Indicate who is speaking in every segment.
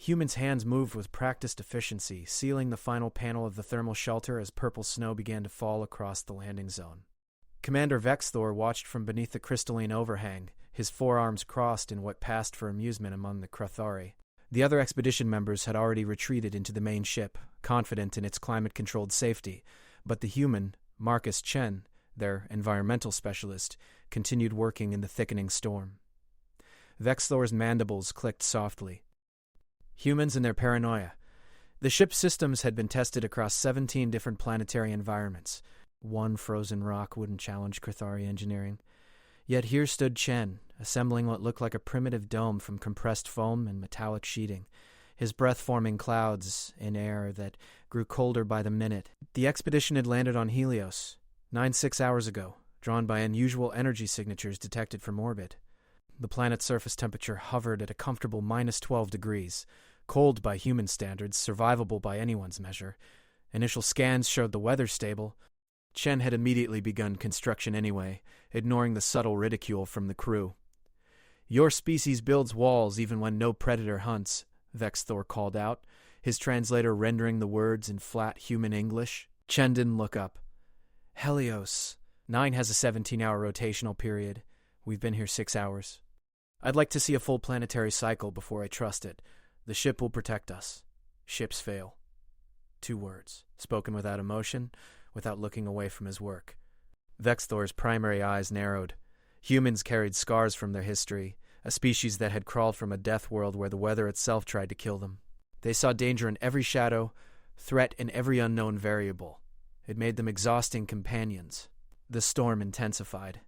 Speaker 1: Humans' hands moved with practiced efficiency, sealing the final panel of the thermal shelter as purple snow began to fall across the landing zone. Commander Vexthor watched from beneath the crystalline overhang, his forearms crossed in what passed for amusement among the Krathari. The other expedition members had already retreated into the main ship, confident in its climate-controlled safety, but the human, Marcus Chen, their environmental specialist, continued working in the thickening storm. Vexthor's mandibles clicked softly. Humans and their paranoia. The ship's systems had been tested across 17 different planetary environments. One frozen rock wouldn't challenge Krathari engineering. Yet here stood Chen, assembling what looked like a primitive dome from compressed foam and metallic sheeting, his breath forming clouds in air that grew colder by the minute. The expedition had landed on Helios 6 hours ago, drawn by unusual energy signatures detected from orbit. The planet's surface temperature hovered at a comfortable -12 degrees, cold by human standards, survivable by anyone's measure. Initial scans showed the weather stable. Chen had immediately begun construction anyway, ignoring the subtle ridicule from the crew. "Your species builds walls even when no predator hunts," Vexthor called out, his translator rendering the words in flat human English. Chen didn't look up. "Helios. 9 has a 17-hour rotational period. We've been here 6 hours. I'd like to see a full planetary cycle before I trust it. The ship will protect us. Ships fail." 2 words, spoken without emotion, without looking away from his work. Vexthor's primary eyes narrowed. Humans carried scars from their history, a species that had crawled from a death world where the weather itself tried to kill them. They saw danger in every shadow, threat in every unknown variable. It made them exhausting companions. The storm intensified.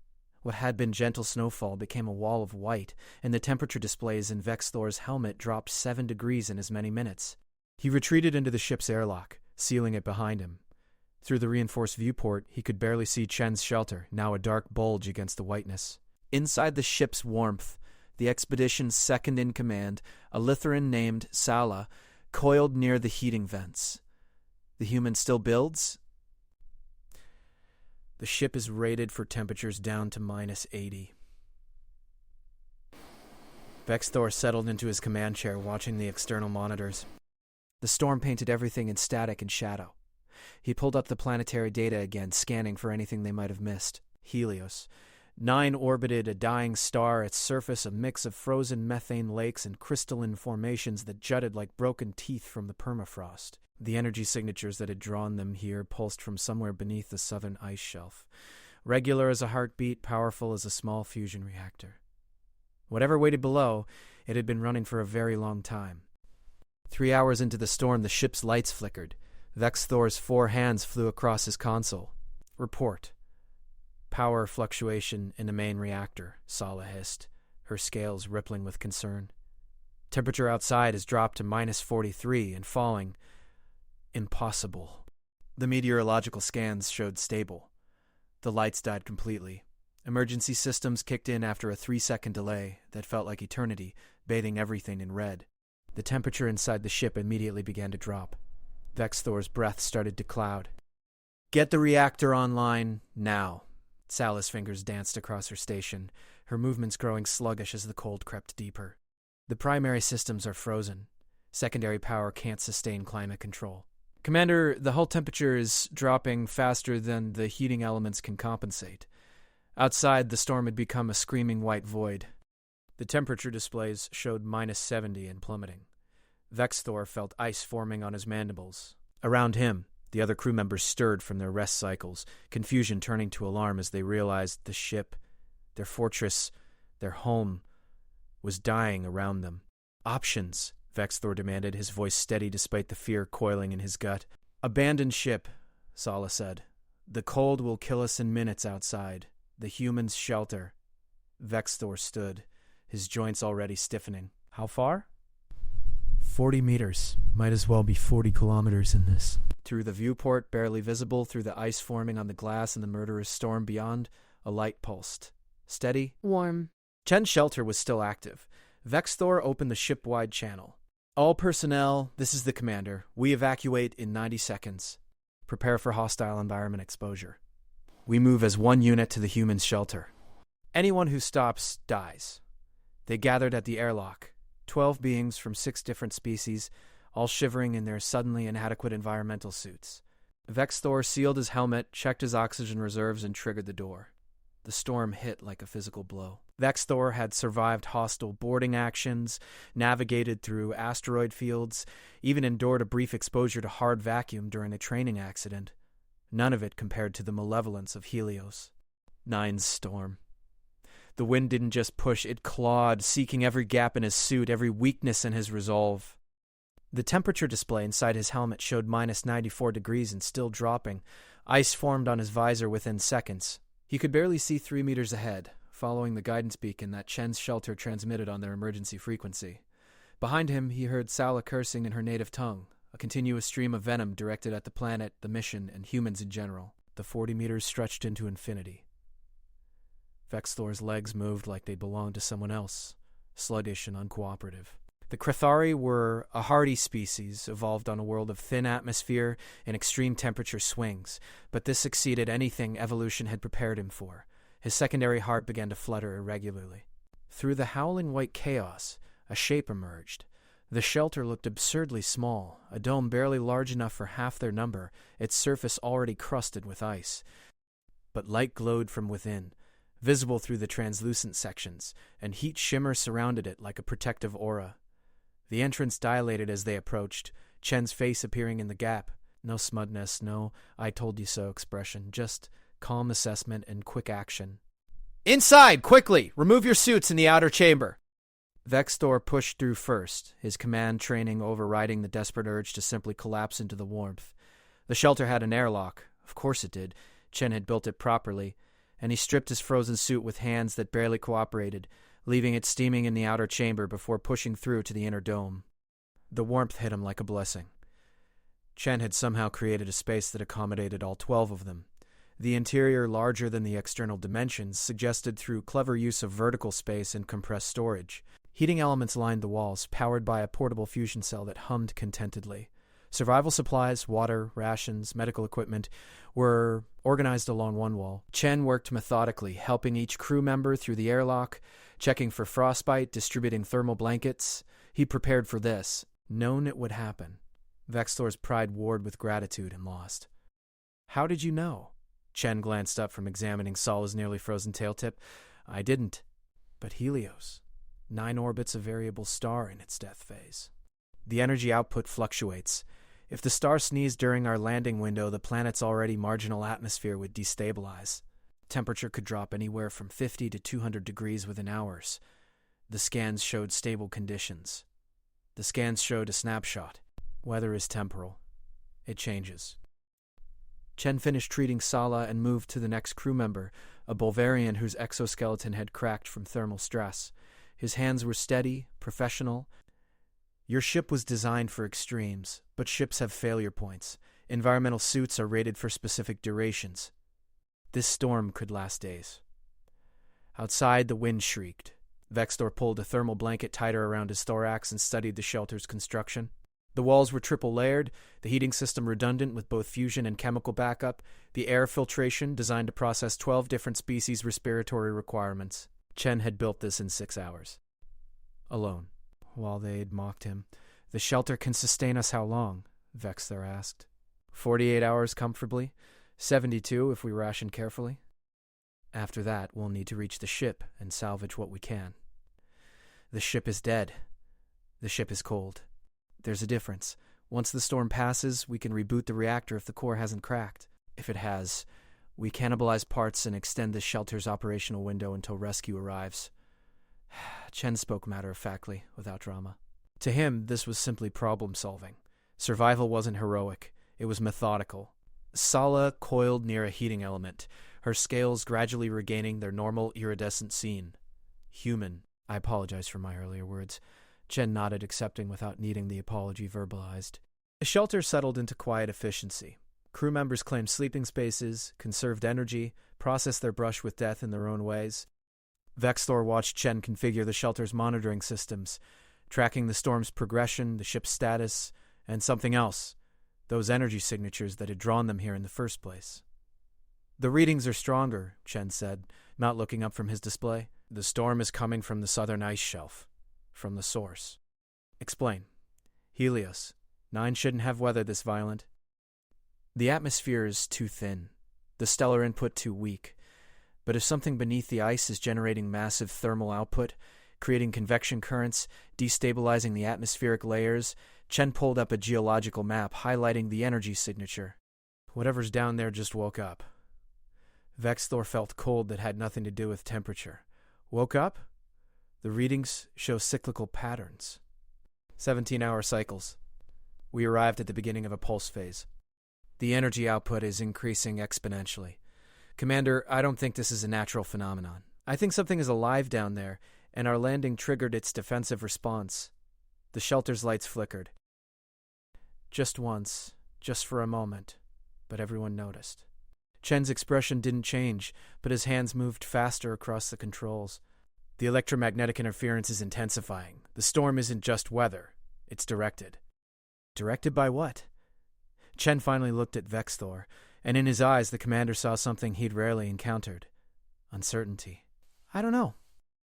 Speaker 1: What had been gentle snowfall became a wall of white, and the temperature displays in Vexthor's helmet dropped 7 degrees in as many minutes. He retreated into the ship's airlock, sealing it behind him. Through the reinforced viewport, he could barely see Chen's shelter, now a dark bulge against the whiteness. Inside the ship's warmth, the expedition's second-in-command, a Lithuanian named Sala, coiled near the heating vents. "The human still builds?" "The ship is rated for temperatures down to -80. Vexthor settled into his command chair, watching the external monitors. The storm painted everything in static and shadow. He pulled up the planetary data again, scanning for anything they might have missed. Helios. 9 orbited a dying star, its surface a mix of frozen methane lakes and crystalline formations that jutted like broken teeth from the permafrost. The energy signatures that had drawn them here pulsed from somewhere beneath the southern ice shelf. Regular as a heartbeat, powerful as a small fusion reactor. Whatever waited below, it had been running for a very long time. 3 hours into the storm, the ship's lights flickered. Vexthor's 4 hands flew across his console. "Report. Power fluctuation in the main reactor," Sala hissed, her scales rippling with concern. "Temperature outside has dropped to -43 and falling. Impossible." The meteorological scans showed stable. The lights died completely. Emergency systems kicked in after a 3-second delay that felt like eternity, bathing everything in red. The temperature inside the ship immediately began to drop. Vexthor's breath started to cloud. "Get the reactor online now." Sala's fingers danced across her station, her movements growing sluggish as the cold crept deeper. "The primary systems are frozen. Secondary power can't sustain climate control. Commander, the hull temperature is dropping faster than the heating elements can compensate." Outside, the storm had become a screaming white void. The temperature displays showed -70 and plummeting. Vexthor felt ice forming on his mandibles. Around him, the other crew members stirred from their rest cycles, confusion turning to alarm as they realized the ship, their fortress, their home, was dying around them. "Options," Vexthor demanded, his voice steady despite the fear coiling in his gut. "Abandon ship," Sala said. "The cold will kill us in minutes outside. The humans shelter." Vexthor stood, his joints already stiffening. "How far?" 40 meters. Might as well be 40 kilometers in this." Through the viewport, barely visible through the ice forming on the glass and the murderous storm beyond, a light pulsed. Steady.
Speaker 2: Warm.
Speaker 1: Chen's shelter was still active. Vexthor opened the ship-wide channel. "All personnel, this is the commander. We evacuate in 90 seconds. Prepare for hostile environment exposure. We move as one unit to the human shelter. Anyone who stops dies." They gathered at the airlock. 12 beings from 6 different species, all shivering in their suddenly inadequate environmental suits. Vexthor sealed his helmet, checked his oxygen reserves, and triggered the door. The storm hit like a physical blow. Vexthor had survived hostile boarding actions, navigated through asteroid fields, even endured a brief exposure to hard vacuum during a training accident. None of it compared to the malevolence of Helios. Nine's storm. The wind didn't just push, it clawed, seeking every gap in his suit, every weakness in his resolve. The temperature display inside his helmet showed minus 94 degrees and still dropping. Ice formed on his visor within seconds. He could barely see 3 meters ahead, following the guidance beacon that Chen's shelter transmitted on their emergency frequency. Behind him, he heard Sala cursing in her native tongue, a continuous stream of venom directed at the planet, the mission, and humans in general. The 40 meters stretched into infinity. Vexthor's legs moved like they belonged to someone else, sluggish and uncooperative. The Crethari were a hardy species, evolved on a world of thin atmosphere and extreme temperature swings, but this exceeded anything evolution had prepared him for. His secondary heart began to flutter irregularly. Through the howling white chaos, a shape emerged. The shelter looked absurdly small, a dome barely large enough for half their number, its surface already crusted with ice. But light glowed from within, visible through the translucent sections, and heat shimmer surrounded it like a protective aura. The entrance dilated as they approached, Chen's face appearing in the gap. No smudness, no "I told you so" expression, just calm assessment and quick action. "Inside, quickly! Remove your suits in the outer chamber!" Vexthor pushed through first, his command training overriding the desperate urge to simply collapse into the warmth. The shelter had an airlock. Of course it did. Chen had built it properly, and he stripped his frozen suit with hands that barely cooperated, leaving it steaming in the outer chamber before pushing through to the inner dome. The warmth hit him like a blessing. Chen had somehow created a space that accommodated all 12 of them. The interior, larger than the external dimensions, suggested through clever use of vertical space and compressed storage. Heating elements lined the walls, powered by a portable fusion cell that hummed contentedly. Survival supplies, water, rations, medical equipment were organized along one wall. Chen worked methodically, helping each crew member through the airlock, checking for frostbite, distributing thermal blankets. He prepared for this, known it would happen. Vexthor's pride warred with gratitude and lost. "How did you know?" Chen glanced up from examining Sala's nearly frozen tailtip. "I didn't. But Helios. 9 orbits a variable star in its death phase. The energy output fluctuates. If the star sneezed during our landing window, the planet's already marginal atmosphere would destabilize. Temperature could drop anywhere from 50 to 200 degrees within hours. The scans showed stable conditions. The scans showed a snapshot. Weather is temporal. It changes." Chen finished treating Sala and moved to the next crew member, a Bulgarian whose exoskeleton had cracked from thermal stress. His hands were steady, professional. "Your ship was designed for extremes, but ships have failure points. Environmental suits are rated for specific durations. This storm could last days." Outside, the wind shrieked. Vexthor pulled a thermal blanket tighter around his thorax and studied the shelter's construction. The walls were triple-layered, the heating system redundant with both fusion and chemical backup, the air filtration designed to process 12 different species' respiratory requirements. Chen had built this in 6 hours. Alone. While they'd mocked him. "The shelter can sustain us how long?" Vexthor asked. 48 hours comfortably, 72 if we ration carefully. After that, we'll need to reach the ship and salvage what we can. The ship is dead. The ship is cold. There's a difference. Once the storm passes, we can reboot the reactor if the core hasn't cracked. If it has, we cannibalize parts and extend the shelter's operational window until rescue arrives. Chen spoke matter-of-factly, without drama. To him, this was simply problem-solving. Survival wasn't heroic. It was methodical. Sala coiled near a heating element, her scales gradually regaining their normal iridescent sheen. Human. I apologize for my earlier words. Chen nodded, accepting without needing the apology verbalized. The shelter settled into quiet efficiency. Crew members claimed sleeping spaces, conserved energy, processed their brush with death in their own ways. Vexthor watched Chen configure the shelter's monitoring systems, tracking the storm's progression, the ship's status, and something else, those energy signatures that had drawn them here in the first place. "The readings are stronger," Chen said, not looking up from his display. "The storm is coming from the southern ice shelf. from the source. Explain. Helios, 9 shouldn't have weather this violent. The atmosphere is too thin, the stellar input too weak. But if something beneath the ice is generating massive thermal output, creating convection currents, destabilizing the atmospheric layers, Chen pulled up a geological map highlighting the energy signature. Whatever's down there just woke up. Vexthor felt cold that had nothing to do with temperature. Woke up? The readings show cyclical patterns. 17-hour cycles. We arrived at the beginning of a pulse phase. The energy output is increasing exponentially. Commander, I don't think this is a natural phenomenon. I think something is alive down there, and our landing triggered its defensive response. The shelter's lights flickered. Just once, just for a moment, but everyone noticed. Chen's expression didn't change, but his hands moved faster across the controls. The electromagnetic interference is intensifying. The storm isn't just weather, it's directed. Directed by what? Chen finally looked at Vexthor, and in his eyes the commander saw something he'd rarely encountered. Uncertainty. I don't know,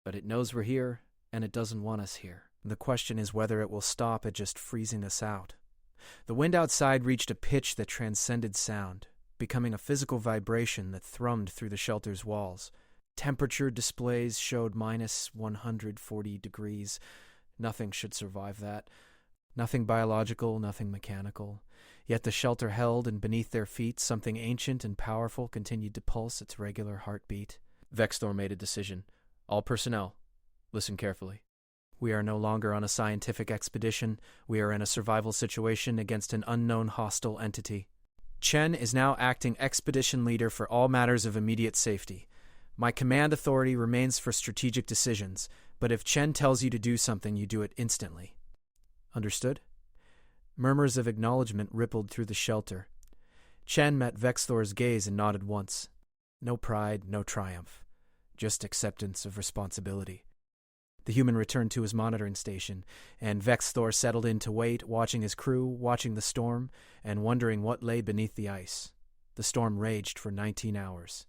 Speaker 1: but it knows we're here, and it doesn't want us here. The question is whether it will stop at just freezing us out. The wind outside reached a pitch that transcended sound, becoming a physical vibration that thrummed through the shelter's walls. Temperature displays showed minus 140 degrees. Nothing should survive that. Nothing biological, nothing mechanical. Yet the shelter held, and beneath their feet, something ancient and powerful continued to pulse its regular heartbeat. Vexthor made a decision. All personnel, listen carefully. We are no longer on a scientific expedition. We are in a survival situation against an unknown hostile entity. Chen is now acting expedition leader for all matters of immediate safety. My command authority remains for strategic decisions, but if Chen tells you to do something, you do it instantly. Understood? Murmurs of acknowledgement rippled through the shelter. Chen met Vexthor's gaze and nodded once. No pride, no triumph. Just acceptance of responsibility. The human returned to his monitoring station, and Vexthor settled in to wait, watching his crew, watching the storm, and wondering what lay beneath the ice. The storm raged for 19 hours.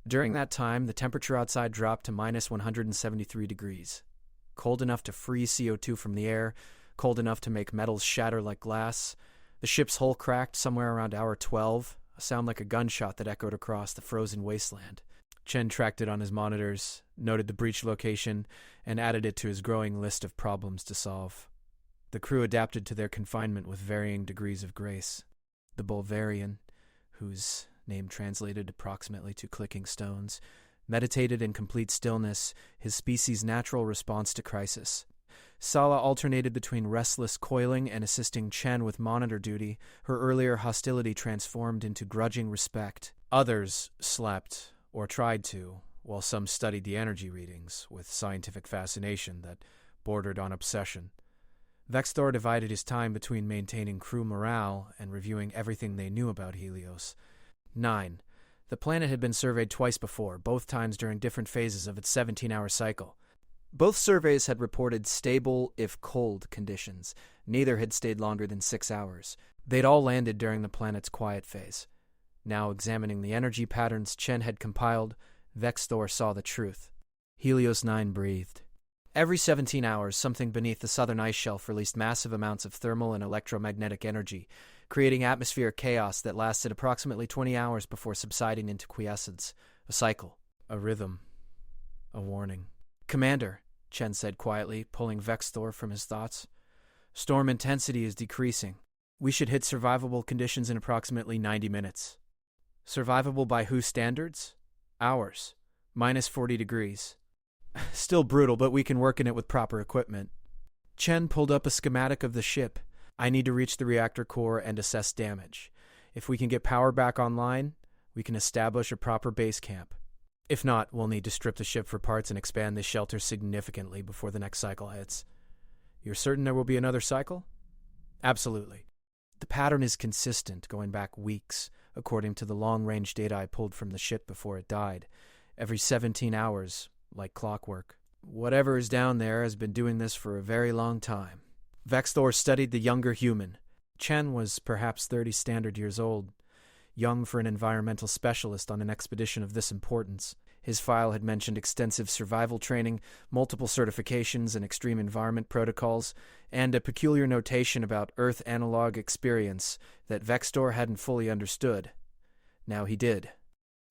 Speaker 1: During that time, the temperature outside dropped to minus 173 degrees. Cold enough to freeze CO2 from the air, cold enough to make metals shatter like glass. The ship's hull cracked somewhere around hour 12, a sound like a gunshot that echoed across the frozen wasteland. Chen tracked it on his monitors, noted the breach location, and added it to his growing list of problems to solve. The crew adapted to their confinement with varying degrees of grace. The Bulvarian, whose name translated approximately to clicking stones, meditated in complete stillness, his species' natural response to crisis. Sala alternated between restless coiling and assisting Chen with monitor duty, her earlier hostility transformed into grudging respect. Others slept, or tried to, while some studied the energy readings with scientific fascination that bordered on obsession. Vexthor divided his time between maintaining crew morale and reviewing everything they knew about Helios. 9. The planet had been surveyed twice before, both times during different phases of its 17-hour cycle. Both surveys had reported stable, if cold, conditions. Neither had stayed longer than 6 hours. They'd all landed during the planet's quiet phase. Now examining the energy patterns Chen had compiled, Vexthor saw the truth. Helios 9 breathed. Every 17 hours, something beneath the southern ice shelf released massive amounts of thermal and electromagnetic energy, creating atmospheric chaos that lasted approximately 20 hours before subsiding into quiescence. A cycle. A rhythm. A warning. Commander, Chen said quietly, pulling Vexthor from his thoughts. Storm intensity is decreasing. We should hit survivable conditions in approximately 90 minutes. Survivable by whose standards? Ours. Minus 40 degrees. Still brutal, but we can work in it with proper equipment. Chen pulled up a schematic of the ship. I need to reach the reactor core and assess damage. If we can get power back online, we can establish a proper base camp. If not, we'll need to strip the ship for parts and expand this shelter significantly before the next cycle hits. You're certain there will be another cycle? Absolutely. The pattern is consistent, going back weeks, according to the long-range data I pulled from the ship before it died. Every 17 hours, like clockwork. Whatever is down there has been doing this for a very long time. Vexthor studied the younger human. Chen was perhaps 30 standard years old, young for an environmental specialist on an expedition of this importance. His file had mentioned extensive survival training, multiple certifications in extreme environment protocols, and a peculiar notation about Earth analog experience that Vextor hadn't fully understood. Now he did.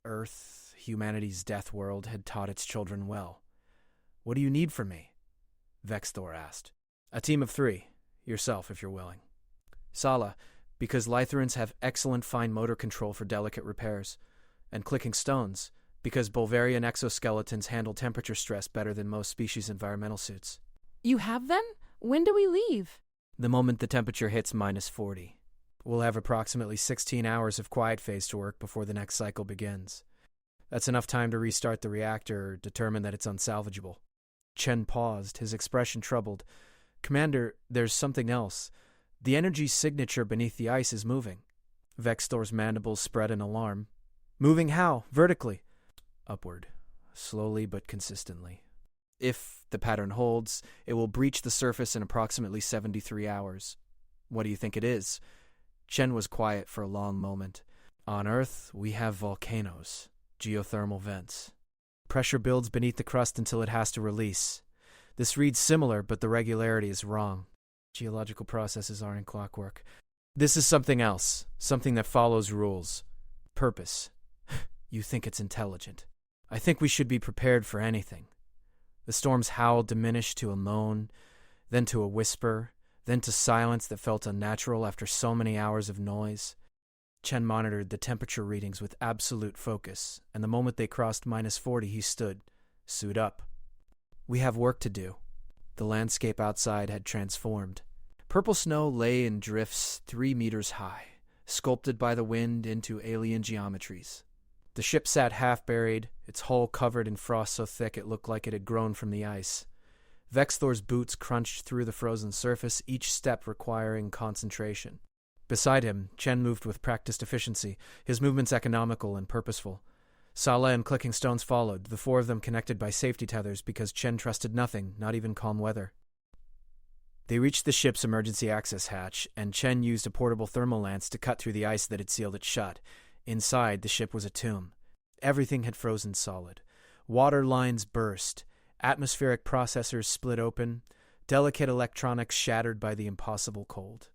Speaker 1: Earth, humanity's death world, had taught its children well. "What do you need from me?" Vextor asked. "A team of 3. Yourself, if you're willing." Sala, because Lytherans have excellent fine motor control for delicate repairs. And clicking stones, because Bulgarian exoskeletons handle temperature stress better than most species' environmental suits.
Speaker 2: You have them? When do we leave?
Speaker 1: The moment the temperature hits -40. We'll have approximately 16 hours of quiet phase to work before the next cycle begins. That's enough time to restart the reactor or determine that it's unsalvageable. Chen paused, his expression troubled. "Commander, there's something else. The energy signature beneath the ice is moving." Vextor's mandibles spread in alarm. "Moving how? Vertically?" "Upward, slowly but consistently. If the pattern holds, it will breach the surface in approximately 73 hours. What do you think it is?" Chen was quiet for a long moment. "On Earth, we have volcanoes, geothermal vents. Pressure builds beneath the crust until it has to release. This reads similar, but the regularity is wrong. Geological processes aren't clockwork. This is something else, something that follows rules. Purpose. You think it's intelligent. I think we should be prepared for anything." The storm's howl diminished to a moan, then to a whisper, then to silence that felt unnatural after so many hours of noise. Chen monitored the temperature readings with absolute focus, and the moment they crossed -40, he stood, suit up. "We have work to do." The landscape outside had transformed. Purple snow lay in drifts 3 meters high, sculpted by the wind into alien geometries. The ship sat half-buried, its hull covered in frost so thick it looked like it had grown from the ice. Vextor's boots crunched through the frozen surface, each step requiring concentration. Beside him, Chen moved with practiced efficiency, his movements economical and purposeful. Sala and clicking stones followed, the 4 of them connected by safety tethers because Chen trusted nothing, not even calm weather. They reached the ship's emergency access hatch, and Chen used a portable thermal lance to cut through the ice that had sealed it shut. Inside, the ship was a tomb. Everything had frozen solid. Water lines burst. Atmospheric processors split open. Delicate electronics shattered by the impossible cold.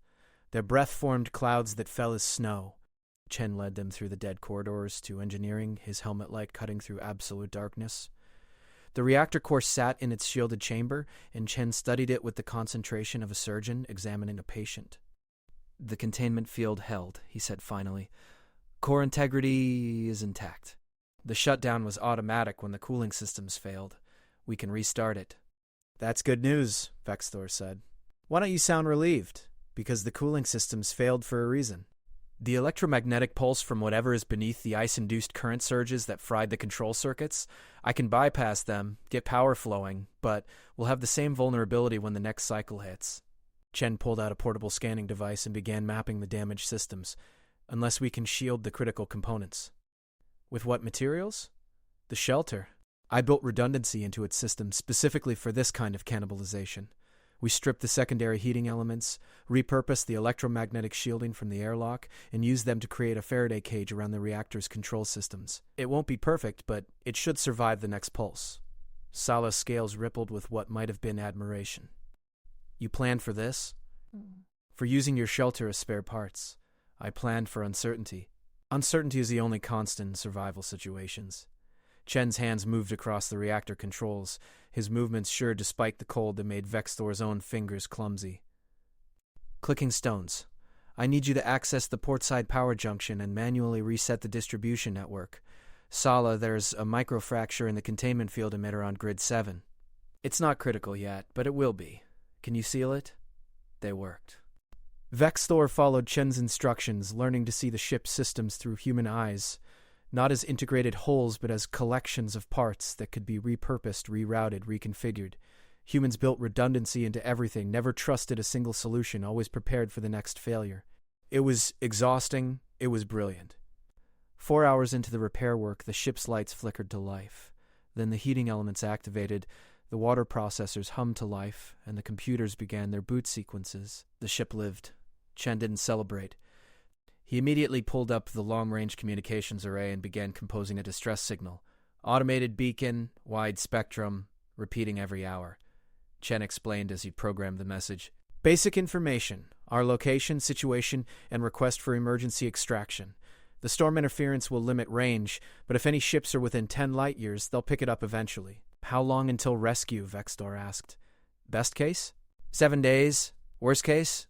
Speaker 1: Their breath formed clouds that fell as snow. Chen led them through the dead corridors to engineering, his helmet light cutting through absolute darkness. The reactor core sat in its shielded chamber, and Chen studied it with the concentration of a surgeon examining a patient. "The containment field held," he said finally. "Core integrity is intact. The shutdown was automatic when the cooling systems failed. We can restart it." "That's good news," Vextor said. "Why don't you sound relieved? Because the cooling systems failed for a reason. The electromagnetic pulse from whatever is beneath the ice-induced current surges that fried the control circuits, I can bypass them, get power flowing, but we'll have the same vulnerability when the next cycle hits." Chen pulled out a portable scanning device and began mapping the damaged systems, "unless we can shield the critical components." "With what materials?" "The shelter. I built redundancy into its system specifically for this kind of cannibalization. We stripped the secondary heating elements, repurposed the electromagnetic shielding from the airlock, and used them to create a Faraday cage around the reactor's control systems. It won't be perfect, but it should survive the next pulse." Sala's scales rippled with what might have been admiration. "You planned for this?" "For using your shelter as spare parts. I planned for uncertainty. Uncertainty is the only constant in survival situations." Chen's hands moved across the reactor controls, his movements sure despite the cold that made Vextor's own fingers clumsy. "Clicking stones. I need you to access the portside power junction and manually reset the distribution network. Sala, there's a microfracture in the containment field emitter on grid 7. It's not critical yet, but it will be. Can you seal it?" They worked. Vextor followed Chen's instructions, learning to see the ship's systems through human eyes, not as integrated wholes but as collections of parts that could be repurposed, rerouted, reconfigured. Humans built redundancy into everything, never trusted a single solution, always prepared for the next failure. It was exhausting, it was brilliant. 4 hours into the repair work, the ship's lights flickered to life. Then the heating elements activated, the water processors hummed to life, and the computers began their boot sequences. The ship lived. Chen didn't celebrate. He immediately pulled up the long-range communications array and began composing a distress signal. Automated beacon, wide spectrum, repeating every hour. Chen explained as he programmed the message. Basic information, our location, situation, and request for emergency extraction. The storm interference will limit range, but if any ships are within 10 light years, they'll pick it up eventually. How long until rescue? Vextor asked. Best case? 7 days. Worst case?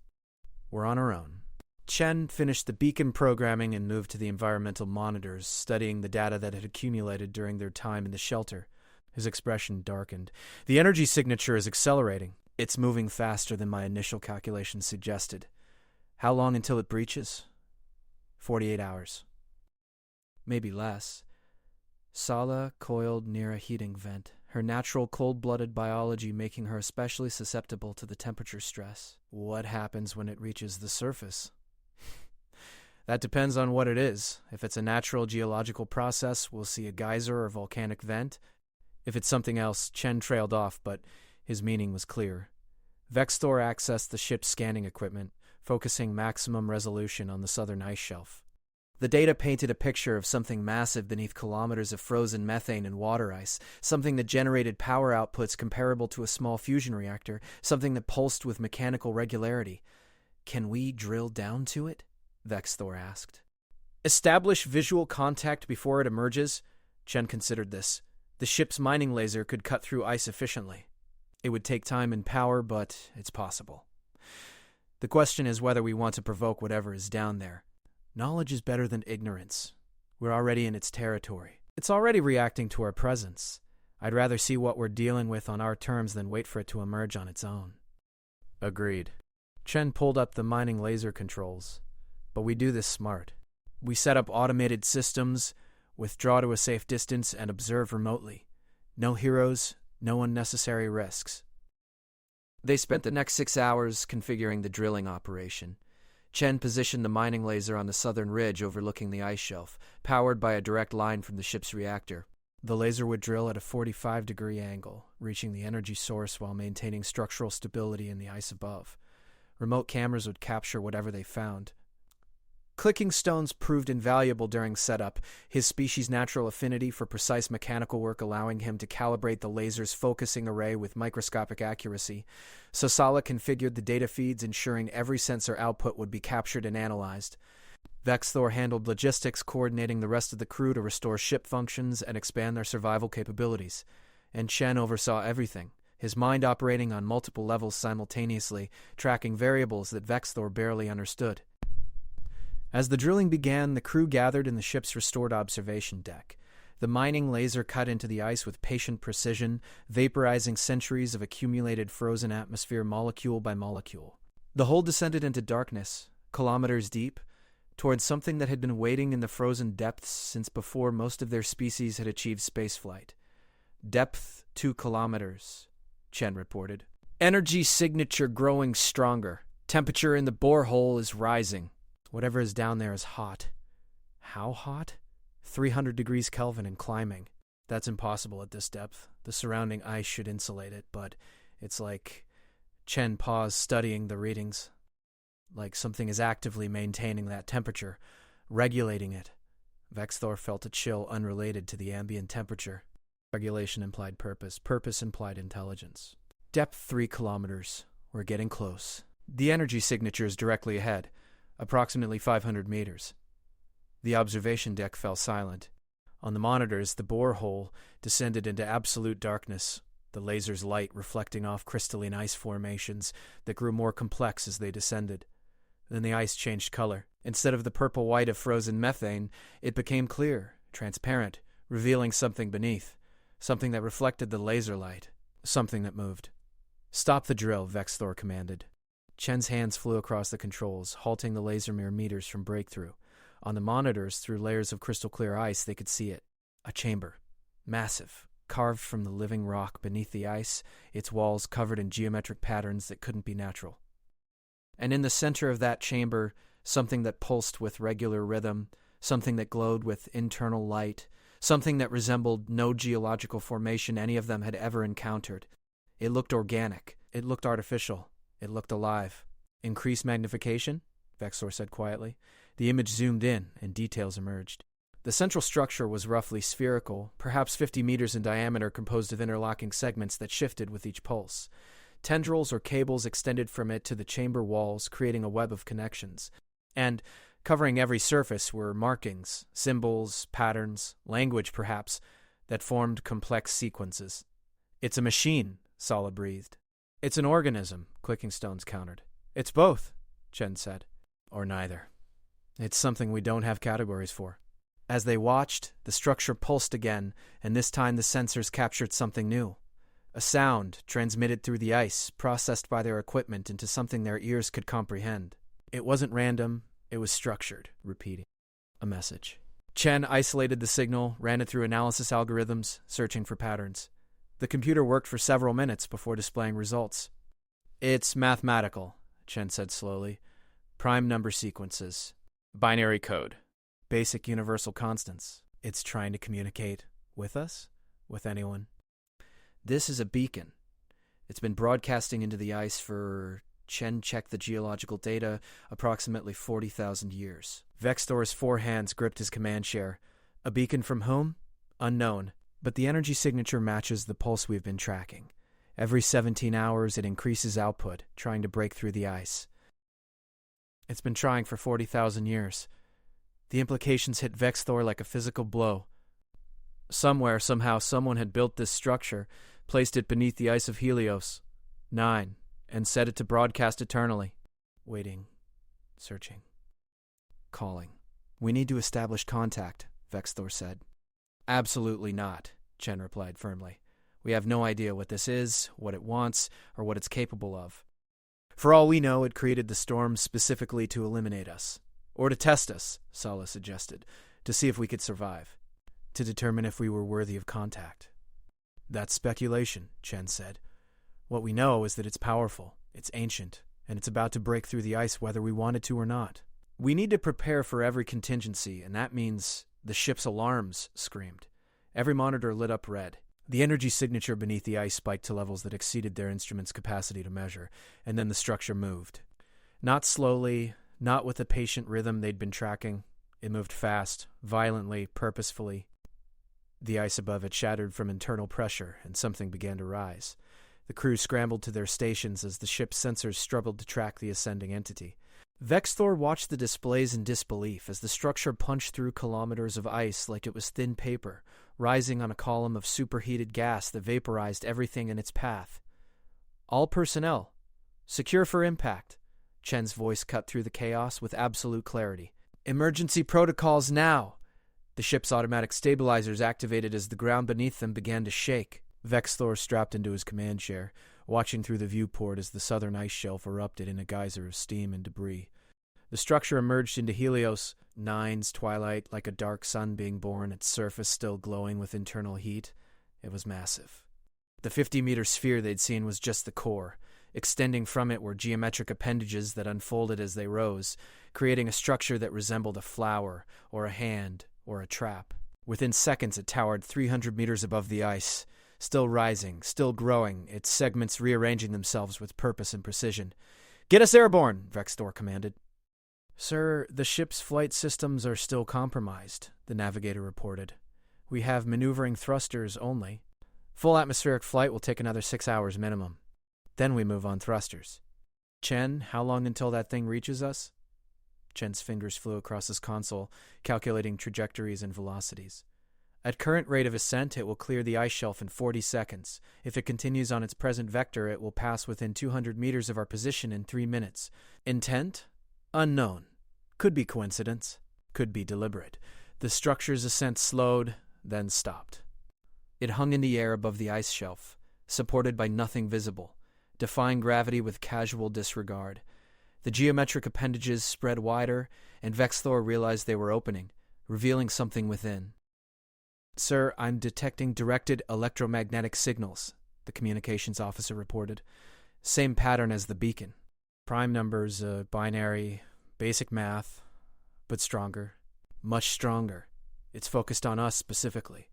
Speaker 1: We're on our own. Chen finished the beacon programming and moved to the environmental monitors, studying the data that had accumulated during their time in the shelter. His expression darkened. The energy signature is accelerating. It's moving faster than my initial calculations suggested. How long until it breaches? 48 hours. Maybe less. Sala coiled near a heating vent, her natural cold-blooded biology making her especially susceptible to the temperature stress. What happens when it reaches the surface? That depends on what it is. If it's a natural geological process, we'll see a geyser or volcanic vent. If it's something else, Chen trailed off, but his meaning was clear. Vextor accessed the ship's scanning equipment, focusing maximum resolution on the southern ice shelf. The data painted a picture of something massive beneath kilometers of frozen methane and water ice, something that generated power outputs comparable to a small fusion reactor, something that pulsed with mechanical regularity. Can we drill down to it? Vextor asked. Establish visual contact before it emerges? Chen considered this. The ship's mining laser could cut through ice efficiently. It would take time and power, but it's possible. The question is whether we want to provoke whatever is down there. Knowledge is better than ignorance. We're already in its territory. It's already reacting to our presence. I'd rather see what we're dealing with on our terms than wait for it to emerge on its own. Agreed. Chen pulled up the mining laser controls. But we do this smart. We set up automated systems, withdraw to a safe distance, and observe remotely. No heroes, no unnecessary risks. They spent the next 6 hours configuring the drilling operation. Chen positioned the mining laser on the southern ridge overlooking the ice shelf, powered by a direct line from the ship's reactor. The laser would drill at a 45-degree angle, reaching the energy source while maintaining structural stability in the ice above. Remote cameras would capture whatever they found. Clicking stones proved invaluable during setup, his species' natural affinity for precise mechanical work allowing him to calibrate the laser's focusing array with microscopic accuracy. So Sala configured the data feeds, ensuring every sensor output would be captured and analyzed. Vextor handled logistics, coordinating the rest of the crew to restore ship functions and expand their survival capabilities. And Chen oversaw everything, his mind operating on multiple levels simultaneously, tracking variables that Vextor barely understood. As the drilling began, the crew gathered in the ship's restored observation deck. The mining laser cut into the ice with patient precision, vaporizing centuries of accumulated frozen atmosphere molecule by molecule. The hole descended into darkness, kilometers deep, towards something that had been waiting in the frozen depths since before most of their species had achieved spaceflight. Depth 2 kilometers, Chen reported. Energy signature growing stronger. Temperature in the borehole is rising. Whatever is down there is hot. How hot? 300 degrees Kelvin and climbing. That's impossible at this depth. The surrounding ice should insulate it, but it's like... Chen paused, studying the readings. Like something is actively maintaining that temperature, regulating it. Vextor felt a chill unrelated to the ambient temperature. Regulation implied purpose. Purpose implied intelligence. Depth 3 kilometers. We're getting close. The energy signature is directly ahead. Approximately 500 meters. The observation deck fell silent. On the monitors, the borehole descended into absolute darkness, the laser's light reflecting off crystalline ice formations that grew more complex as they descended. Then the ice changed color. Instead of the purple-white of frozen methane, it became clear, transparent, revealing something beneath, something that reflected the laser light, something that moved. Stop the drill, Vextor commanded. Chen's hands flew across the controls, halting the laser mere meters from breakthrough. On the monitors, through layers of crystal-clear ice, they could see it. A chamber. Massive. Carved from the living rock beneath the ice, its walls covered in geometric patterns that couldn't be natural. And in the center of that chamber, something that pulsed with regular rhythm, something that glowed with internal light, something that resembled no geological formation any of them had ever encountered. It looked organic. It looked artificial. It looked alive. Increase magnification? Vextor said quietly. The image zoomed in, and details emerged. The central structure was roughly spherical, perhaps 50 meters in diameter, composed of interlocking segments that shifted with each pulse. Tendrils or cables extended from it to the chamber walls, creating a web of connections. And covering every surface were markings, symbols, patterns, language perhaps, that formed complex sequences. "It's a machine," Sala breathed. "It's an organism," Clicking Stones countered. "It's both," Chen said. "Or neither. It's something we don't have categories for." As they watched, the structure pulsed again, and this time the sensors captured something new. A sound transmitted through the ice, processed by their equipment into something their ears could comprehend. It wasn't random, it was structured, repeating. A message. Chen isolated the signal, ran it through analysis algorithms, searching for patterns. The computer worked for several minutes before displaying results. "It's mathematical," Chen said slowly. "Prime number sequences. Binary code. Basic universal constants. It's trying to communicate with us? With anyone? This is a beacon. It's been broadcasting into the ice for," Chen checked the geological data, "approximately 40,000 years." Vexthor's 4 hands gripped his command share. "A beacon from whom? Unknown, but the energy signature matches the pulse we've been tracking. Every 17 hours it increases output, trying to break through the ice. It's been trying for 40,000 years. The implications hit Vexthor like a physical blow. Somewhere, somehow, someone had built this structure, placed it beneath the ice of Helios 9, and set it to broadcast eternally. Waiting, searching, calling. "We need to establish contact," Vexthor said. "Absolutely not," Chen replied firmly. "We have no idea what this is, what it wants, or what it's capable of. For all we know, it created the storm specifically to eliminate us. Or to test us," Sala suggested, "to see if we could survive. To determine if we were worthy of contact." "That's speculation," Chen said. "What we know is that it's powerful, it's ancient, and it's about to break through the ice whether we wanted to or not. We need to prepare for every contingency, and that means..." The ship's alarms screamed. Every monitor lit up red. The energy signature beneath the ice spiked to levels that exceeded their instruments' capacity to measure, and then the structure moved. Not slowly, not with the patient rhythm they'd been tracking. It moved fast, violently, purposefully. The ice above it shattered from internal pressure, and something began to rise. The crew scrambled to their stations as the ship's sensors struggled to track the ascending entity. Vexthor watched the displays in disbelief as the structure punched through kilometers of ice like it was thin paper, rising on a column of superheated gas that vaporized everything in its path. "All personnel, secure for impact," Chen's voice cut through the chaos with absolute clarity. "Emergency protocols now!" The ship's automatic stabilizers activated as the ground beneath them began to shake. Vexthor strapped into his command chair, watching through the viewport as the southern ice shelf erupted in a geyser of steam and debris. The structure emerged into Helios 9's twilight like a dark sun being born, its surface still glowing with internal heat. It was massive. The 50-meter sphere they'd seen was just the core. Extending from it were geometric appendages that unfolded as they rose, creating a structure that resembled a flower, or a hand, or a trap. Within seconds it towered 300 meters above the ice, still rising, still growing, its segments rearranging themselves with purpose and precision. "Get us airborne," Vexthor commanded. "Sir, the ship's flight systems are still compromised," the navigator reported. "We have maneuvering thrusters only. Full atmospheric flight will take another 6 hours minimum. Then we move on thrusters." "Chen, how long until that thing reaches us?" Chen's fingers flew across his console, calculating trajectories and velocities. "At current rate of ascent, it will clear the ice shelf in 40 seconds. If it continues on its present vector, it will pass within 200 meters of our position in 3 minutes. Intent? Unknown. Could be coincidence. Could be deliberate. The structure's ascent slowed, then stopped. It hung in the air above the ice shelf, supported by nothing visible, defying gravity with casual disregard. The geometric appendages spread wider, and Vexthor realized they were opening, revealing something within. "Sir, I'm detecting directed electromagnetic signals," the communications officer reported. "Same pattern as the beacon. Prime numbers, binary, basic math, but stronger. Much stronger. It's focused on us specifically."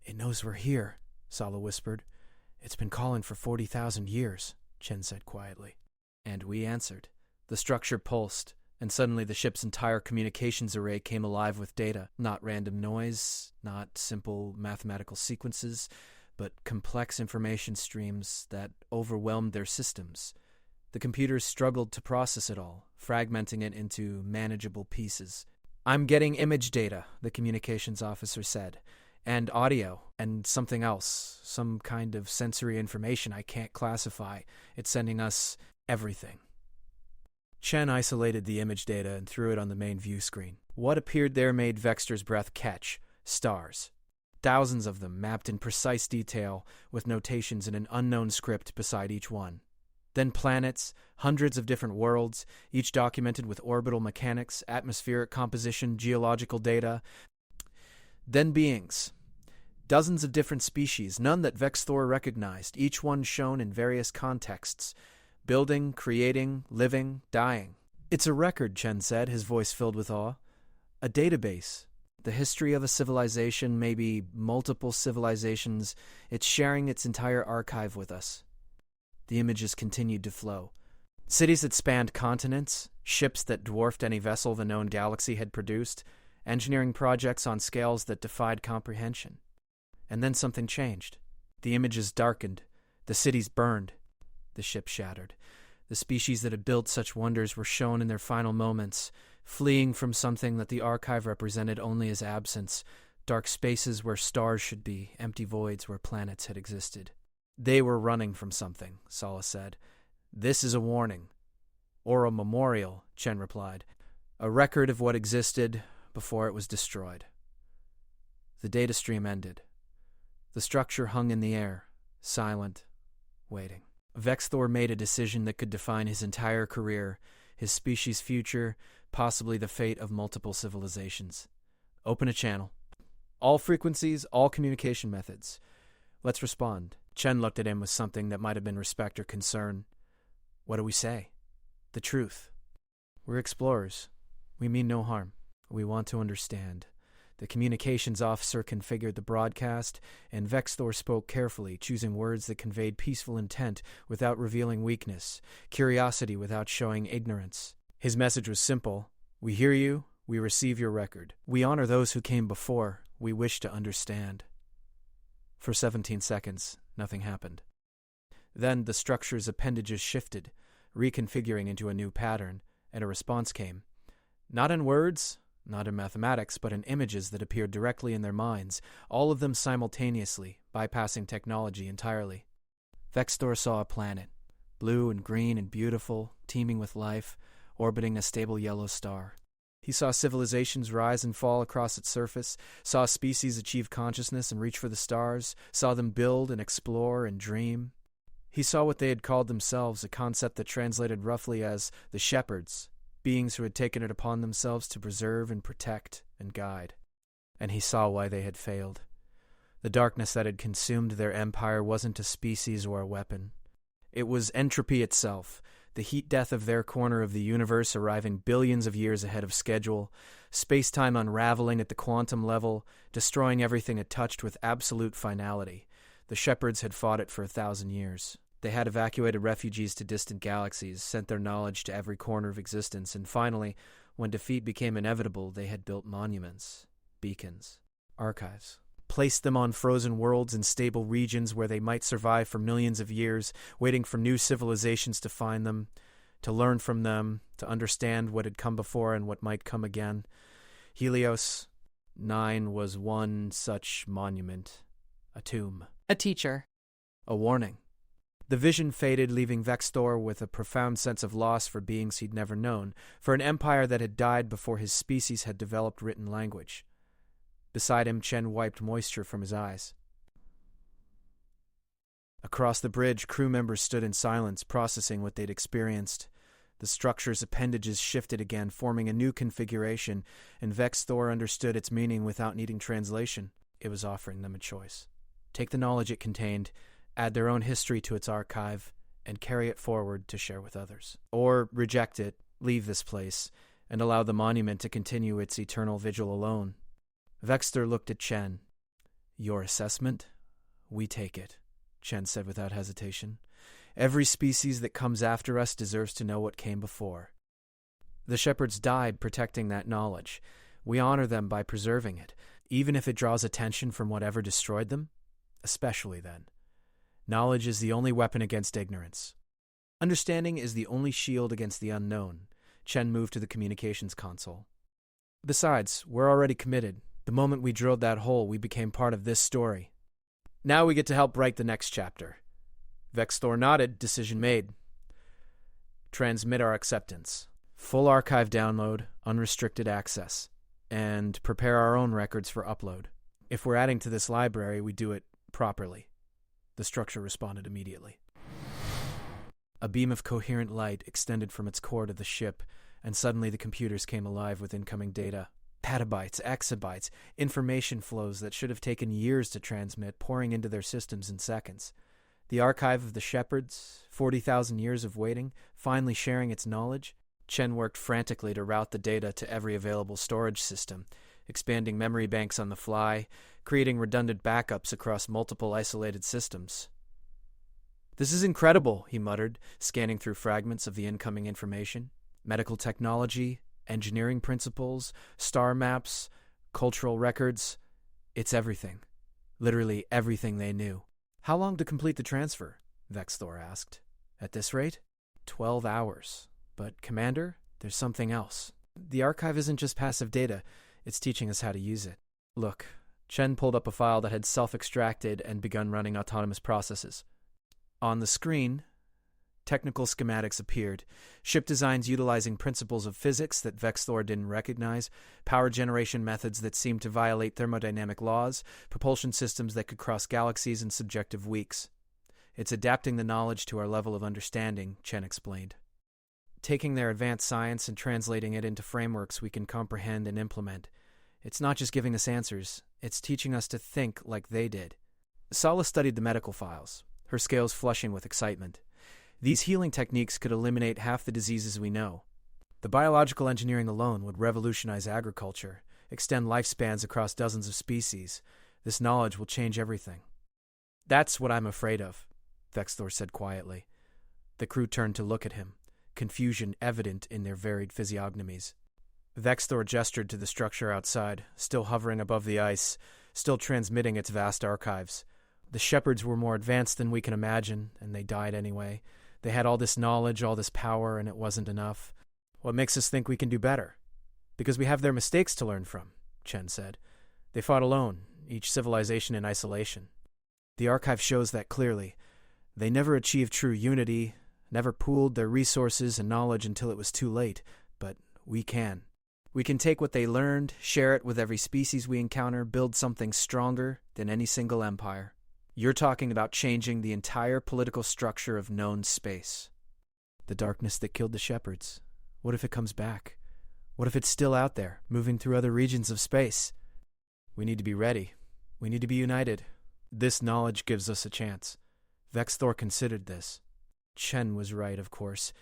Speaker 1: "It knows we're here," Sala whispered. "It's been calling for 40,000 years, Chen said quietly. And we answered. The structure pulsed, and suddenly the ship's entire communications array came alive with data. Not random noise, not simple mathematical sequences, but complex information streams that overwhelmed their systems. The computers struggled to process it all, fragmenting it into manageable pieces. "I'm getting image data," the communications officer said, "and audio, and something else, some kind of sensory information I can't classify. It's sending us everything." Chen isolated the image data and threw it on the main view screen. What appeared there made Vexter's breath catch. Stars. Thousands of them, mapped in precise detail, with notations in an unknown script beside each one. Then planets, hundreds of different worlds, each documented with orbital mechanics, atmospheric composition, geological data. Then beings. Dozens of different species, none that Vexthor recognized, each one shown in various contexts. Building, creating, living, dying. "It's a record," Chen said, his voice filled with awe. "A database. The history of a civilization, maybe multiple civilizations. It's sharing its entire archive with us." The images continued to flow. Cities that spanned continents, ships that dwarfed any vessel the known galaxy had produced, engineering projects on scales that defied comprehension. And then something changed. The images darkened. The cities burned. The ship shattered. The species that had built such wonders were shown in their final moments, fleeing from something that the archive represented only as absence, dark spaces where stars should be, empty voids where planets had existed. "They were running from something," Sala said. "This is a warning." "Or a memorial," Chen replied. "A record of what existed before it was destroyed." The data stream ended. The structure hung in the air, silent, waiting. Vexthor made a decision that could define his entire career, his species' future, possibly the fate of multiple civilizations. "Open a channel. All frequencies, all communication methods. Let's respond." Chen looked at him with something that might have been respect or concern. "What do we say?" "The truth. We're explorers. We mean no harm. We want to understand." The communications officer configured the broadcast, and Vexthor spoke carefully, choosing words that conveyed peaceful intent without revealing weakness, curiosity without showing ignorance. His message was simple. "We hear you. We receive your record. We honor those who came before. We wish to understand." For 17 seconds, nothing happened. Then the structure's appendages shifted, reconfiguring into a new pattern, and a response came. Not in words, not in mathematics, but in images that appeared directly in their minds, all of them simultaneously, bypassing technology entirely. Vexthor saw a planet, blue and green and beautiful, teeming with life, orbiting a stable yellow star. He saw civilizations rise and fall across its surface, saw species achieve consciousness and reach for the stars, saw them build and explore and dream. He saw what they had called themselves, a concept that translated roughly as the shepherds, beings who had taken it upon themselves to preserve and protect and guide. And he saw why they had failed. The darkness that had consumed their empire wasn't a species or a weapon. It was entropy itself, the heat death of their corner of the universe arriving billions of years ahead of schedule, space-time unraveling at the quantum level, destroying everything it touched with absolute finality. The shepherds had fought it for 1,000 years. They had evacuated refugees to distant galaxies, sent their knowledge to every corner of existence, and finally, when defeat became inevitable, they had built monuments, beacons, archives, placed them on frozen worlds in stable regions where they might survive for millions of years, waiting for new civilizations to find them, to learn from them, to understand what had come before and what might come again. Helios 9 was one such monument, a tomb,
Speaker 2: A teacher.
Speaker 1: a warning. The vision faded, leaving Vexthor with a profound sense of loss for beings he'd never known, for an empire that had died before his species had developed written language. Beside him, Chen wiped moisture from his eyes. Across the bridge, crew members stood in silence, processing what they'd experienced. The structure's appendages shifted again, forming a new configuration, and Vexthor understood its meaning without needing translation. It was offering them a choice. Take the knowledge it contained, add their own history to its archive, and carry it forward to share with others. Or reject it, leave this place, and allow the monument to continue its eternal vigil alone. Vexthor looked at Chen. "Your assessment? We take it," Chen said without hesitation. "Every species that comes after us deserves to know what came before." The shepherds died protecting that knowledge. We honor them by preserving it, even if it draws attention from whatever destroyed them, especially then. Knowledge is the only weapon against ignorance. Understanding is the only shield against the unknown. Chen moved to the communications console. Besides, we're already committed. The moment we drilled that hole, we became part of this story. Now we get to help write the next chapter. Vexthor nodded, decision made. Transmit our acceptance. Full archive download, unrestricted access, and prepare our own records for upload. If we're adding to this library, we do it properly. The structure responded immediately. A beam of coherent light extended from its core to the ship, and suddenly the computers came alive with incoming data. Petabytes, exabytes, information flows that should have taken years to transmit pouring into their systems in seconds. The archive of the shepherds, 40,000 years of waiting, finally sharing its knowledge. Chen worked frantically to route the data to every available storage system, expanding memory banks on the fly, creating redundant backups across multiple isolated systems. "This is incredible," he muttered, scanning through fragments of the incoming information. Medical technology, engineering principles, star maps, cultural records. It's everything. Literally everything they knew. "How long to complete the transfer?" Vexthor asked. "At this rate? 12 hours. But, Commander, there's something else. The archive isn't just passive data, it's teaching us how to use it. Look." Chen pulled up a file that had self-extracted and begun running autonomous processes. On the screen, technical schematics appeared. Ship designs utilizing principles of physics that Vexthor didn't recognize, power generation methods that seemed to violate thermodynamic laws, propulsion systems that could cross galaxies in subjective weeks. "It's adapting the knowledge to our level of understanding," Chen explained. "Taking their advanced science and translating it into frameworks we can comprehend and implement. It's not just giving us answers, it's teaching us to think like they did." Sala studied the medical files, her scales flushing with excitement. These healing techniques could eliminate half the diseases we know. The biological engineering alone would revolutionize agriculture, extend lifespans across dozens of species. This knowledge will change everything. "That's what I'm afraid of," Vexthor said quietly. The crew turned to look at him, confusion evident in their varied physiognomies. Vexthor gestured to the structure outside, still hovering above the ice, still transmitting its vast archives. "The shepherds were more advanced than we can imagine, and they died anyway. They had all this knowledge, all this power, and it wasn't enough. What makes us think we can do better? Because we have their mistakes to learn from," Chen said. "They fought alone, each civilization in isolation. The archive shows that clearly. They never achieved true unity, never pooled their resources and knowledge until it was too late, but we can. We can take what they learned, share it with every species we encounter, build something stronger than any single empire. You're talking about changing the entire political structure of known space." "The darkness that killed the shepherds. What if it comes back? What if it's still out there, moving through other regions of space? We need to be ready. We need to be united. This knowledge gives us a chance." Vexthor considered this. Chen was right, of course.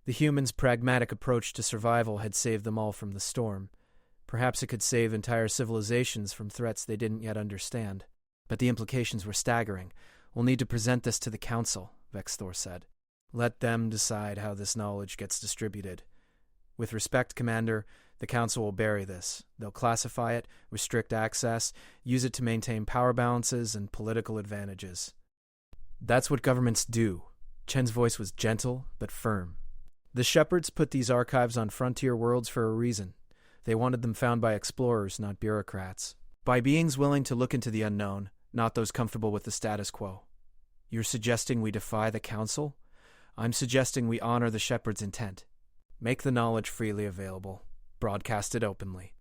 Speaker 1: The humans' pragmatic approach to survival had saved them all from the storm. Perhaps it could save entire civilizations from threats they didn't yet understand. But the implications were staggering. "We'll need to present this to the Council," Vexthor said. "Let them decide how this knowledge gets distributed. With respect, Commander, the Council will bury this. They'll classify it, restrict access, use it to maintain power balances and political advantages. That's what governments do." Chen's voice was gentle but firm. "The shepherds put these archives on frontier worlds for a reason. They wanted them found by explorers, not bureaucrats. By beings willing to look into the unknown, not those comfortable with the status quo. You're suggesting we defy the Council? I'm suggesting we honor the shepherds' intent. Make the knowledge freely available. Broadcast it openly.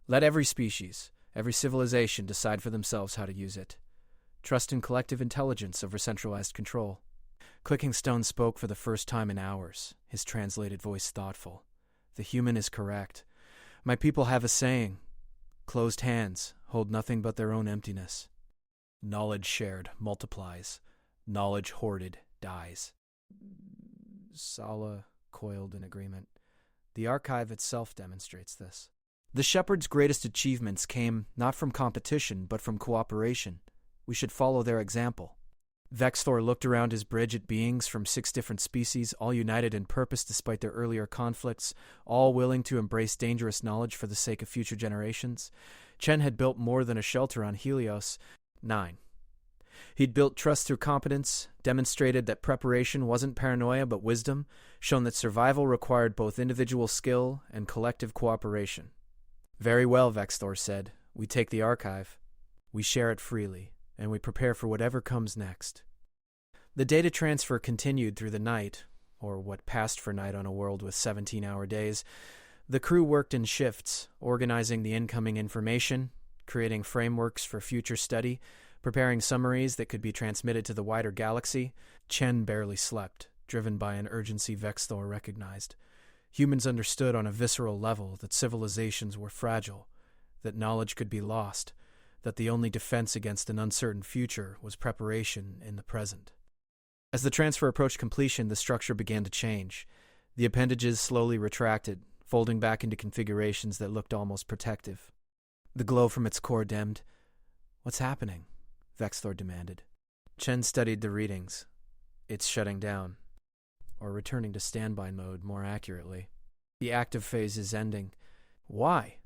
Speaker 1: Let every species, every civilization decide for themselves how to use it. Trust in collective intelligence over centralized control." Clicking Stone spoke for the first time in hours, his translated voice thoughtful. "The human is correct. My people have a saying. Closed hands hold nothing but their own emptiness. Knowledge shared multiplies. Knowledge hoarded dies." Sala coiled in agreement. The archive itself demonstrates this. The shepherds' greatest achievements came not from competition, but from cooperation. We should follow their example. Vexthor looked around his bridge at beings from 6 different species, all united in purpose despite their earlier conflicts, all willing to embrace dangerous knowledge for the sake of future generations. Chen had built more than a shelter on Helios. 9. He'd built trust through competence, demonstrated that preparation wasn't paranoia but wisdom, shown that survival required both individual skill and collective cooperation. Very well, Vexthor said. We take the archive. We share it freely, and we prepare for whatever comes next. The data transfer continued through the night, or what passed for night on a world with 17-hour days. The crew worked in shifts, organizing the incoming information, creating frameworks for future study, preparing summaries that could be transmitted to the wider galaxy. Chen barely slept, driven by an urgency Vexthor recognized. Humans understood on a visceral level that civilizations were fragile, that knowledge could be lost, that the only defense against an uncertain future was preparation in the present. As the transfer approached completion, the structure began to change. The appendages slowly retracted, folding back into configurations that looked almost protective. The glow from its core dimmed. "What's happening?" Vexthor demanded. Chen studied the readings. It's shutting down, or returning to standby mode more accurately. The active phase is ending. Why?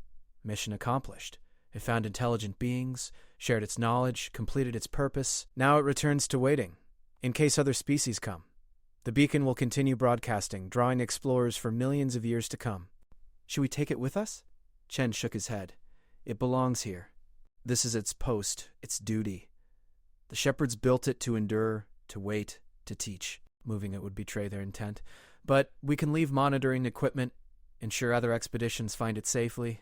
Speaker 1: Mission accomplished. It found intelligent beings, shared its knowledge, completed its purpose. Now it returns to waiting, in case other species come. The beacon will continue broadcasting, drawing explorers for millions of years to come. Should we take it with us? Chen shook his head. It belongs here. This is its post, its duty. The shepherds built it to endure, to wait, to teach. Moving it would betray their intent. But we can leave monitoring equipment, ensure other expeditions find it safely.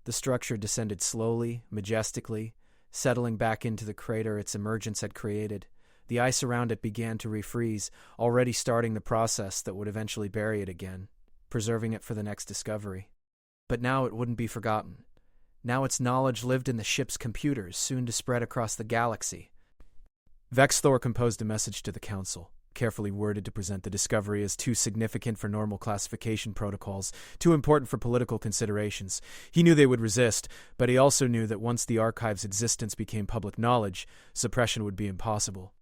Speaker 1: The structure descended slowly, majestically, settling back into the crater its emergence had created. The ice around it began to refreeze, already starting the process that would eventually bury it again, preserving it for the next discovery. But now it wouldn't be forgotten. Now its knowledge lived in the ship's computers, soon to spread across the galaxy. Vexthor composed a message to the Council, carefully worded to present the discovery as too significant for normal classification protocols, too important for political considerations. He knew they would resist, but he also knew that once the archive's existence became public knowledge, suppression would be impossible.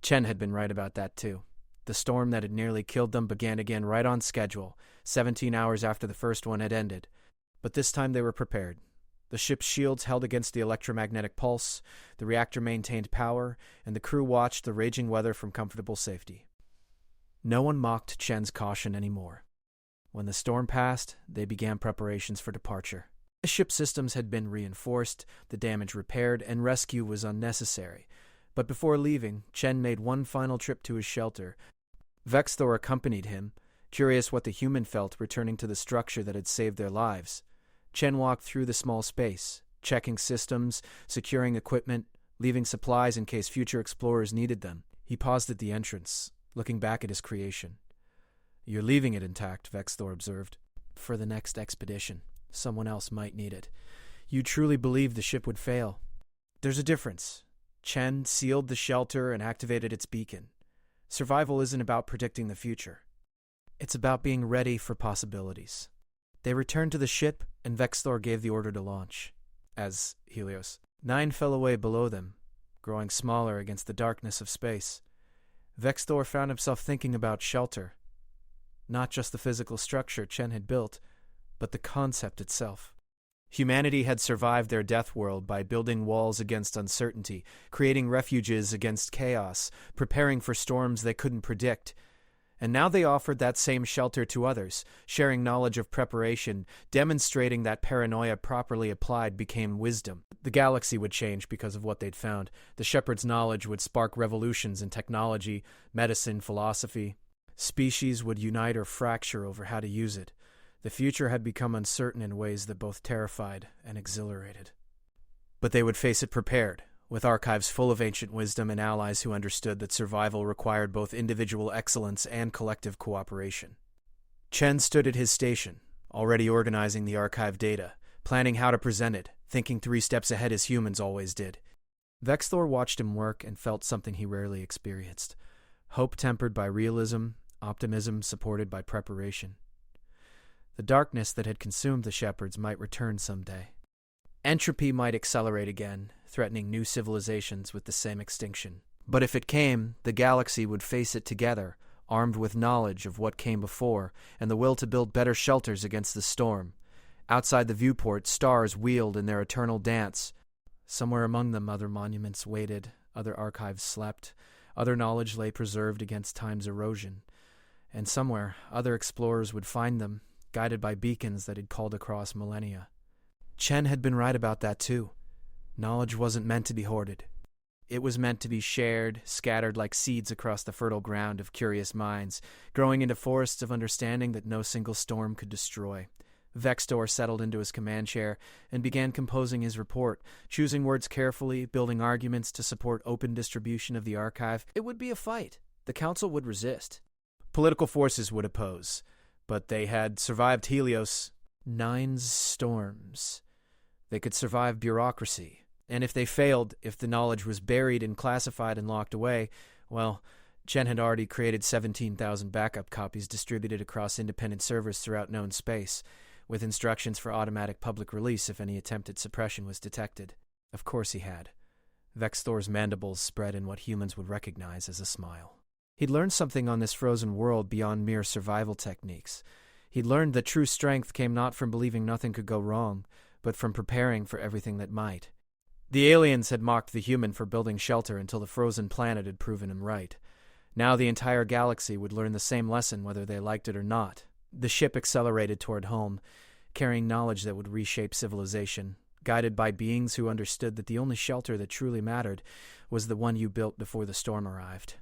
Speaker 1: Chen had been right about that too. The storm that had nearly killed them began again right on schedule, 17 hours after the first one had ended. But this time they were prepared. The ship's shields held against the electromagnetic pulse, the reactor maintained power, and the crew watched the raging weather from comfortable safety. No one mocked Chen's caution anymore. When the storm passed, they began preparations for departure. The ship's systems had been reinforced, the damage repaired, and rescue was unnecessary. But before leaving, Chen made one final trip to his shelter. Vexthor accompanied him, curious what the human felt returning to the structure that had saved their lives. Chen walked through the small space, checking systems, securing equipment, leaving supplies in case future explorers needed them. He paused at the entrance, looking back at his creation. "You're leaving it intact," Vexthor observed. "For the next expedition. Someone else might need it. You truly believe the ship would fail." "There's a difference." Chen sealed the shelter and activated its beacon. Survival isn't about predicting the future. It's about being ready for possibilities. They returned to the ship, and Vexthor gave the order to launch. As Helios. 9 fell away below them, growing smaller against the darkness of space. Vexthor found himself thinking about shelter. Not just the physical structure Chen had built, but the concept itself. Humanity had survived their death world by building walls against uncertainty, creating refuges against chaos, preparing for storms they couldn't predict. And now they offered that same shelter to others, sharing knowledge of preparation, demonstrating that paranoia properly applied became wisdom. The galaxy would change because of what they'd found. The shepherd's knowledge would spark revolutions in technology, medicine, philosophy. Species would unite or fracture over how to use it. The future had become uncertain in ways that both terrified and exhilarated. But they would face it prepared, with archives full of ancient wisdom and allies who understood that survival required both individual excellence and collective cooperation. Chen stood at his station, already organizing the archive data, planning how to present it, thinking 3 steps ahead as humans always did. Vexthor watched him work and felt something he rarely experienced. Hope tempered by realism, optimism supported by preparation. The darkness that had consumed the shepherds might return someday. Entropy might accelerate again, threatening new civilizations with the same extinction. But if it came, the galaxy would face it together, armed with knowledge of what came before and the will to build better shelters against the storm. Outside the viewport, stars wheeled in their eternal dance. Somewhere among them, other monuments waited, other archives slept, other knowledge lay preserved against time's erosion. And somewhere, other explorers would find them, guided by beacons that had called across millennia. Chen had been right about that too. Knowledge wasn't meant to be hoarded. It was meant to be shared, scattered like seeds across the fertile ground of curious minds, growing into forests of understanding that no single storm could destroy. Vextor settled into his command chair and began composing his report, choosing words carefully, building arguments to support open distribution of the archive. It would be a fight. The council would resist. Political forces would oppose, but they had survived Helios' 9 storms. They could survive bureaucracy. And if they failed, if the knowledge was buried and classified and locked away, well, Chen had already created 17,000 backup copies distributed across independent servers throughout known space, with instructions for automatic public release if any attempted suppression was detected. Of course he had. Vextor's mandibles spread in what humans would recognize as a smile. He'd learned something on this frozen world beyond mere survival techniques. He'd learned that true strength came not from believing nothing could go wrong, but from preparing for everything that might. The aliens had mocked the human for building shelter until the frozen planet had proven him right. Now the entire galaxy would learn the same lesson whether they liked it or not. The ship accelerated toward home, carrying knowledge that would reshape civilization, guided by beings who understood that the only shelter that truly mattered was the one you built before the storm arrived.